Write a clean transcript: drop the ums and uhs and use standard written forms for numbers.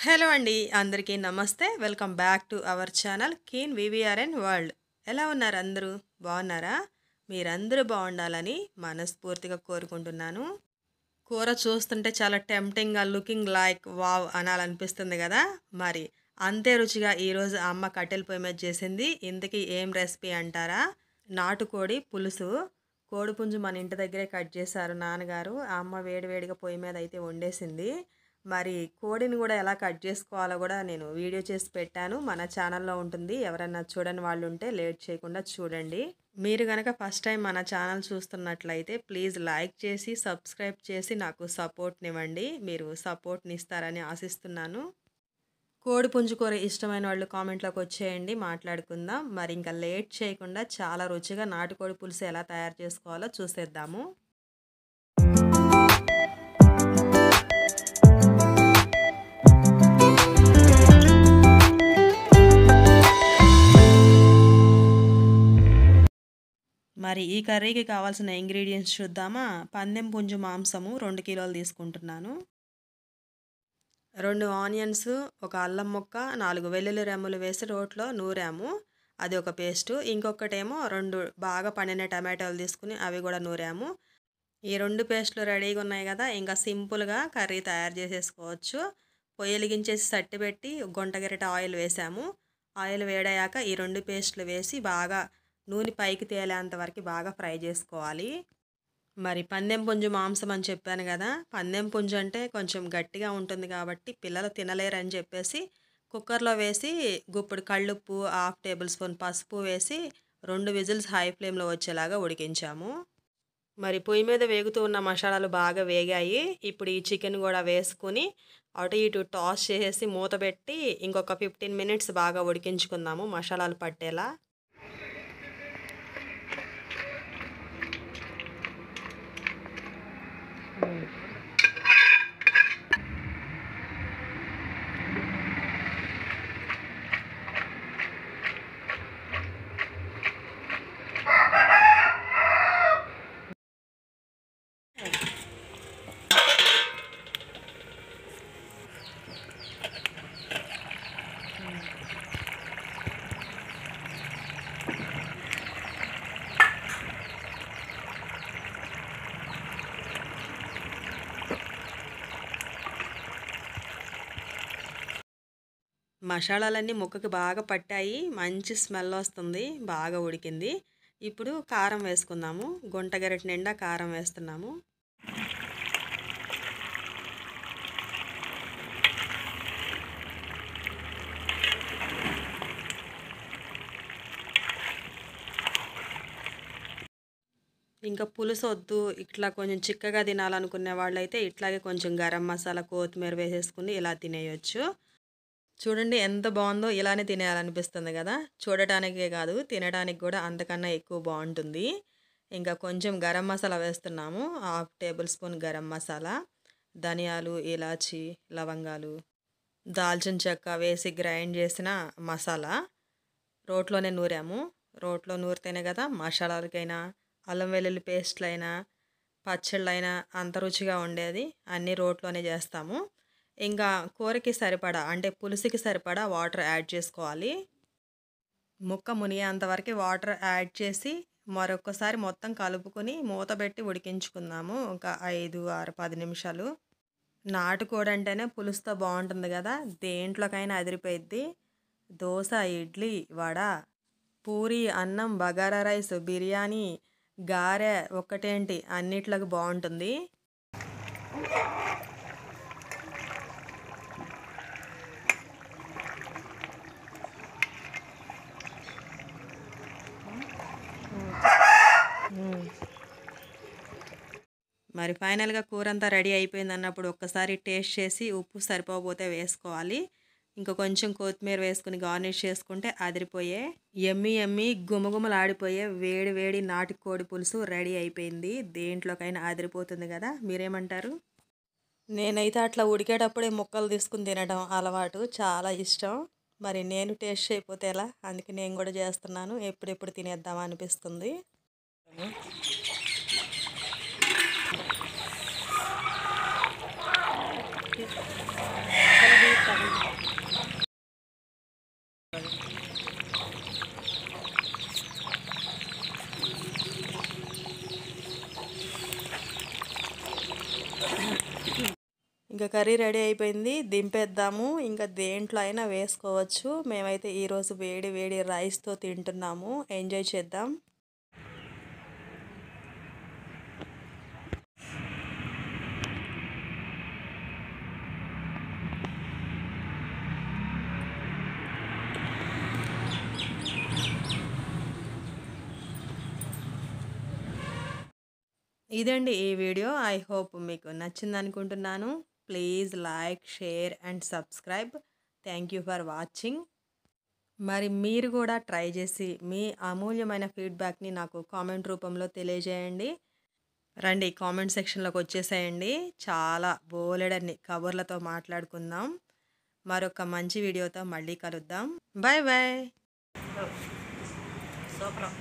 Hello అండి అందరికీ నమస్తే. Welcome back to our channel keen VVRN world. ఎలా ఉన్నారు అందరూ? బాగున్నారా? మీరందరూ బాగుండాలని మనస్ఫూర్తిగా కోరుకుంటున్నాను. కూర చూస్తుంటే చాలా టెంప్టింగ్గా లుకింగ్ లైక్ వావ్ అనాలనిపిస్తుంది కదా. మరి అంతే రుచిగా ఈరోజు అమ్మ కట్టెల పొయ్యి మీద చేసింది. ఇంతకీ ఏం రెసిపీ అంటారా? నాటుకోడి పులుసు. కోడిపుంజు మన ఇంటి దగ్గరే కట్ చేశారు నాన్నగారు. ఆ అమ్మ వేడివేడిగా పొయ్యి మీద అయితే వండేసింది. మరి కోడిని కూడా ఎలా కట్ చేసుకోవాలో కూడా నేను వీడియో చేసి పెట్టాను. మన ఛానల్లో ఉంటుంది. ఎవరైనా చూడని వాళ్ళు ఉంటే లేట్ చేయకుండా చూడండి. మీరు కనుక ఫస్ట్ టైం మన ఛానల్ చూస్తున్నట్లయితే ప్లీజ్ లైక్ చేసి సబ్స్క్రైబ్ చేసి నాకు సపోర్ట్నివ్వండి. మీరు సపోర్ట్ని ఇస్తారని ఆశిస్తున్నాను. కోడి పుంజు కూర ఇష్టమైన వాళ్ళు కామెంట్లోకి వచ్చేయండి, మాట్లాడుకుందాం. మరి ఇంకా లేట్ చేయకుండా చాలా రుచిగా నాటుకోడి పులుసు ఎలా తయారు చేసుకోవాలో చూసేద్దాము. మరి ఈ కర్రీకి కావాల్సిన ఇంగ్రీడియంట్స్ చూద్దామా. పందెం పుంజు మాంసము 2 కిలోలు తీసుకుంటున్నాను. 2 ఆనియన్స్, ఒక అల్లం ముక్క, 4 వెల్లుల్లి రెమ్మలు వేసి రోట్లో నూరాము. అది ఒక పేస్టు. ఇంకొకటేమో 2 బాగా పండిన టమాటాలు తీసుకుని అవి కూడా నూరాము. ఈ 2 పేస్టులు రెడీగా ఉన్నాయి కదా. ఇంకా సింపుల్గా కర్రీ తయారు చేసేసుకోవచ్చు. పొయ్యి వెలిగించేసి సట్టి పెట్టి గుంట గరిట ఆయిల్ వేసాము. ఆయిల్ వేడయ్యాక ఈ 2 పేస్టులు వేసి బాగా నూనె పైకి తేలేంత వరకు బాగా ఫ్రై చేసుకోవాలి. మరి పందెం పుంజు మాంసం అని చెప్పాను కదా. పందెం పుంజు అంటే కొంచెం గట్టిగా ఉంటుంది కాబట్టి పిల్లలు తినలేరని చెప్పేసి కుక్కర్లో వేసి గుప్పుడు కళ్ళుప్పు, 1/2 టేబుల్ స్పూన్ పసుపు వేసి 2 విజిల్స్ హై ఫ్లేమ్లో వచ్చేలాగా ఉడికించాము. మరి పొయ్యి మీద వేగుతూ ఉన్న మసాలాలు బాగా వేగాయి. ఇప్పుడు ఈ చికెన్ కూడా వేసుకుని అటు ఇటు టాస్ చేసేసి మూత పెట్టి ఇంకొక 15 మినిట్స్ బాగా ఉడికించుకుందాము మసాలాలు పట్టేలా. మసాలాలన్నీ ముక్కకి బాగా పట్టాయి. మంచి స్మెల్ వస్తుంది. బాగా ఉడికింది. ఇప్పుడు కారం వేసుకుందాము. గుంట గరిటె నిండా కారం వేస్తున్నాము. ఇంకా పులుసు వద్దు, ఇట్లా కొంచెం చిక్కగా తినాలనుకునే వాళ్ళైతే ఇట్లాగే కొంచెం గరం మసాలా, కొత్తిమీర వేసేసుకుని ఇలా తినేయచ్చు. చూడండి ఎంత బాగుందో. ఇలానే తినేయాలనిపిస్తుంది కదా. చూడటానికే కాదు తినడానికి కూడా అంతకన్నా ఎక్కువ బాగుంటుంది. ఇంకా కొంచెం గరం మసాలా వేస్తున్నాము. 1/2 టేబుల్ స్పూన్ గరం మసాలా, ధనియాలు, ఇలాచి, లవంగాలు, దాల్చిన చెక్క వేసి గ్రైండ్ చేసిన మసాలా రోట్లోనే నూరాము. రోట్లో నూరితేనే కదా మసాలాలకైనా అల్లం వెల్లుల్లి పేస్ట్లైనా పచ్చళ్ళైనా అంత రుచిగా ఉండేది. అన్నీ రోట్లోనే చేస్తాము. ఇంకా కూరకి సరిపడా అంటే పులుసుకి సరిపడా వాటర్ యాడ్ చేసుకోవాలి. ముక్క మునిగేంతవరకు వాటర్ యాడ్ చేసి మరొకసారి మొత్తం కలుపుకొని మూత పెట్టి ఉడికించుకుందాము. ఒక 5, 6, 10 నిమిషాలు. నాటుకోడి అంటేనే పులుసుతో బాగుంటుంది కదా. దేంట్లోకైనా అదిరిపోయిద్ది. దోశ, ఇడ్లీ, వడ, పూరి, అన్నం, బగారా రైస్, బిర్యానీ, గారె ఒక్కటేంటి అన్నిట్లోకి బాగుంటుంది. మరి ఫైనల్గా కూర అంతా రెడీ అయిపోయింది అన్నప్పుడు ఒక్కసారి టేస్ట్ చేసి ఉప్పు సరిపోతే వేసుకోవాలి. ఇంకా కొంచెం కొత్తిమీర వేసుకుని గార్నిష్ చేసుకుంటే అదిరిపోయే ఎమ్మి ఎమ్మి గుమగుమలాడిపోయే వేడి వేడి నాటుకోడి పులుసు రెడీ అయిపోయింది. దేంట్లోకైనా అదిరిపోతుంది కదా. మీరేమంటారు? నేనైతే అట్లా ఉడికేటప్పుడే ముక్కలు తీసుకుని తినడం అలవాటు, చాలా ఇష్టం. మరి నేను టేస్ట్ చేయకపోతే ఎలా? అందుకే నేను కూడా చేస్తున్నాను. ఎప్పుడెప్పుడు తినేద్దామా అనిపిస్తుంది. ఇంకా కర్రీ రెడీ అయిపోయింది, దింపేద్దాము. ఇంకా దేంట్లో అయినా వేసుకోవచ్చు. మేమైతే ఈరోజు వేడి వేడి రైస్తో తింటున్నాము. ఎంజాయ్ చేద్దాం. ఇదండి ఈ వీడియో. ఐ హోప్ మీకు నచ్చింది అనుకుంటున్నాను. Please like, share and subscribe. Thank you for watching. మరి మీరు కూడా ట్రై చేసి మీ అమూల్యమైన ఫీడ్బ్యాక్ని నాకు కామెంట్ రూపంలో తెలియజేయండి. రండి కామెంట్ సెక్షన్లోకి వచ్చేసేయండి. చాలా బోలెడన్ని కబుర్లతో మాట్లాడుకుందాం. మరొక మంచి వీడియోతో మళ్ళీ కలుద్దాం. Bye bye. సూపర్.